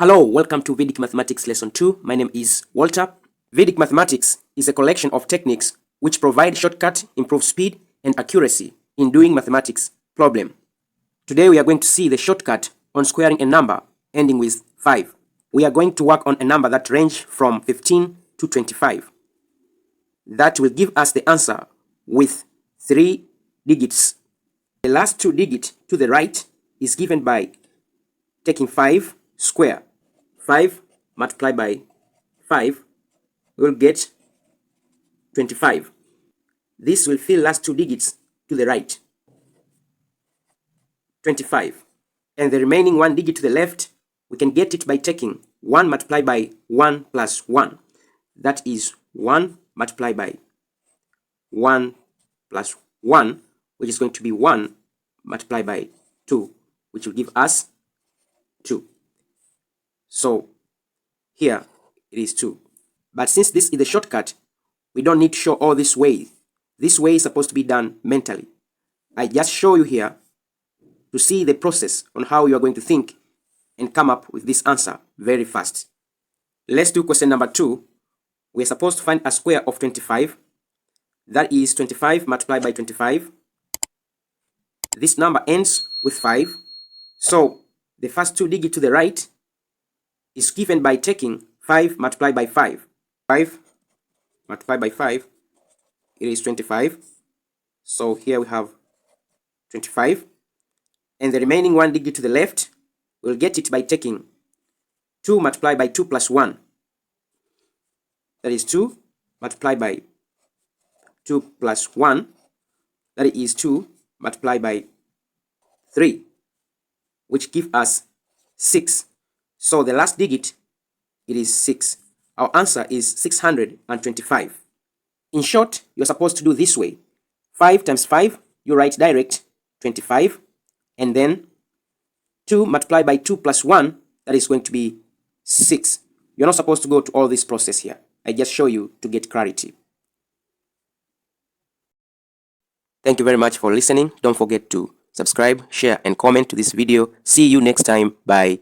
Hello, welcome to Vedic Mathematics Lesson 2. My name is Walter. Vedic Mathematics is a collection of techniques which provide shortcut, improve speed, and accuracy in doing mathematics problem. Today we are going to see the shortcut on squaring a number ending with 5. We are going to work on a number that range from 15 to 25. That will give us the answer with 3 digits. The last 2 digits to the right is given by taking 5 square. 5 multiplied by 5 will get 25. This will fill last 2 digits to the right, 25. And the remaining 1 digit to the left, we can get it by taking 1 multiplied by 1 plus 1. That is 1 multiplied by 1 plus 1, which is going to be 1 multiplied by 2, which will give us 2. So here it is 2. But since this is the shortcut, we don't need to show all this way. This way is supposed to be done mentally. I just show you here to see the process on how you are going to think and come up with this answer very fast. Let's do question number 2. We are supposed to find a square of 25. That is 25 multiplied by 25. This number ends with 5. So the first 2 digits to the right is given by taking 5 multiplied by 5. 5 multiplied by 5, it is 25. So here we have 25. And the remaining 1 digit to the left, we'll get it by taking 2 multiplied by 2 plus 1. That is 2 multiplied by 2 plus 1. That is 2 multiplied by 3, which gives us 6. So the last digit, it is 6. Our answer is 625. In short, you're supposed to do this way. 5 times 5, you write direct 25. And then 2 multiplied by 2 plus 1, that is going to be 6. You're not supposed to go to all this process here. I just show you to get clarity. Thank you very much for listening. Don't forget to subscribe, share, and comment to this video. See you next time. Bye.